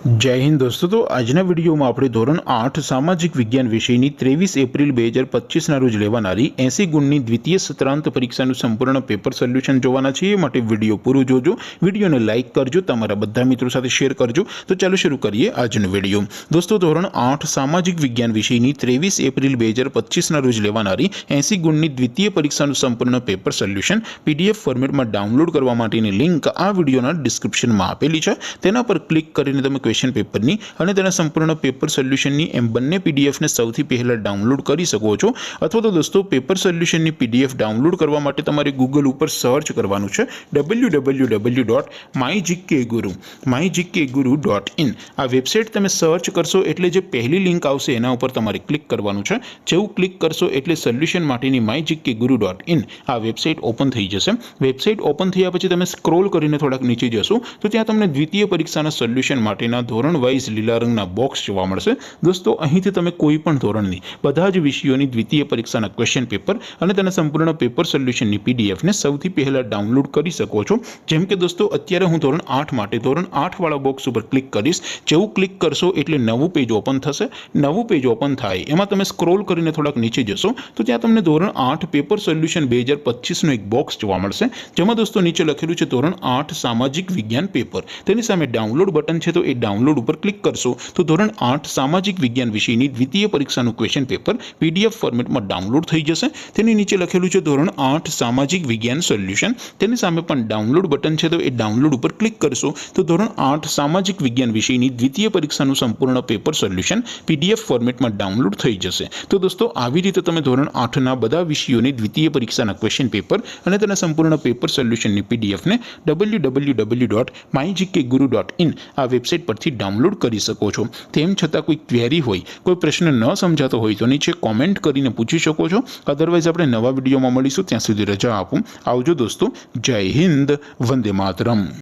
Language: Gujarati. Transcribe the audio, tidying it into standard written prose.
जय हिंद दोस्तों। तो આજના વિડીયોમાં આપણે ધોરણ 8 સામાજિક વિજ્ઞાન વિષયની 23 એપ્રિલ 2025ના રોજ લેવાનારી 80 ગુણની દ્વિતીય સત્રાંત પરીક્ષાનું સંપૂર્ણ પેપર સોલ્યુશન જોવાના છીએ। માટે વિડીયો પૂરો જોજો, વિડીયોને લાઇક કરજો, તમારા બધા મિત્રો સાથે શેર કરજો। તો ચાલો શરૂ કરીએ આજનો વિડીયો। દોસ્તો, ધોરણ 8 સામાજિક વિજ્ઞાન વિષયની 23 એપ્રિલ 2025ના રોજ લેવાનારી 80 ગુણની દ્વિતીય પરીક્ષાનું સંપૂર્ણ પેપર સોલ્યુશન પીડીએફ ફોર્મેટમાં ડાઉનલોડ કરવા માટેની લિંક આ વિડીયોના ડિસ્ક્રિપ્શનમાં આપેલી છે। તેના પર ક્લિક કરીને તમે क्वेश्चन पेपर नी અને તેના સંપૂર્ણ પેપર સોલ્યુશનની એમ બંને પીડીએફ ને સૌથી પહેલા ડાઉનલોડ કરી શકો છો। અથવા તો દોસ્તો, પેપર સોલ્યુશનની પીડીએફ ડાઉનલોડ કરવા માટે તમારે ગૂગલ ઉપર સર્ચ કરવાનું છે www.mygkguru.in। આ વેબસાઇટ તમે સર્ચ કરશો એટલે જે પહેલી લિંક આવશે એના ઉપર તમારે ક્લિક કરવાનું છે। જેવું ક્લિક કરશો એટલે સોલ્યુશન માટેની mygkguru.in આ વેબસાઇટ ઓપન થઈ જશે। વેબસાઇટ ઓપન થયા પછી તમે સ્ક્રોલ કરીને થોડાક નીચે જશો તો ત્યાં તમને દ્વિતીય પરીક્ષાના સોલ્યુશન માટેના ધોરણ વાઇઝ લીલા રંગના બોક્સ જોવા મળશે। દોસ્તો, અહીંથી તમે કોઈ પણ ધોરણની બધા જ વિષયોની દ્વિતીય પરીક્ષાના ક્વેશ્ચન પેપર અને તેના સંપૂર્ણ પેપર સોલ્યુશનની પીડીએફને સૌથી પહેલા ડાઉનલોડ કરી શકો છો। જેમ કે દોસ્તો, અત્યારે હું ધોરણ 8 માટે ધોરણ 8 વાળા બોક્સ ઉપર ક્લિક કરીશ। જેવું ક્લિક કરશો એટલે નવું પેજ ઓપન થશે। નવું પેજ ઓપન થાય એમાં તમે સ્ક્રોલ કરીને થોડાક નીચે જશો તો ત્યાં તમને ધોરણ 8 પેપર સોલ્યુશન 2025નું એક બોક્સ જોવા મળશે। જેમાં દોસ્તો નીચે લખેલું છે ધોરણ 8 સામાજિક વિજ્ઞાન પેપર। તેની સામે ડાઉનલોડ બટન છે, તો એ ડાઉનલોડ ઉપર ક્લિક કરશો તો ધોરણ 8 સામાજિક વિજ્ઞાન વિષયની દ્વિતીય પરીક્ષાનું ક્વેશ્ચન પેપર પીડીએફ ફોર્મેટમાં ડાઉનલોડ થઈ જશે। તેની નીચે લખેલું છે ધોરણ 8 સામાજિક વિજ્ઞાન સોલ્યુશન। તેની સામે પણ ડાઉનલોડ બટન છે, તો એ ડાઉનલોડ ઉપર ક્લિક કરશો તો ધોરણ 8 સામાજિક વિજ્ઞાન વિષયની દ્વિતીય પરીક્ષાનું સંપૂર્ણ પેપર સોલ્યુશન પીડીએફ ફોર્મેટમાં ડાઉનલોડ થઈ જશે। તો દોસ્તો, આવી રીતે તમે ધોરણ 8ના બધા વિષયોની દ્વિતીય પરીક્ષાના ક્વેશ્ચન પેપર અને તેના સંપૂર્ણ પેપર સોલ્યુશનની પીડીએફને www.mygkguru.in આ વેબસાઇટ પરથી ડાઉનલોડ કરી શકો છો। તેમ છતાં કોઈ ક્વેરી હોય, કોઈ પ્રશ્ન ન સમજાતો હોય તો નીચે કોમેન્ટ કરીને પૂછી શકો છો। અધરવાઇઝ આપણે નવા વિડીયોમાં મળીશું, ત્યાં સુધી રજા આપું। આવજો દોસ્તો, જય હિન્દ, વંદે માતરમ।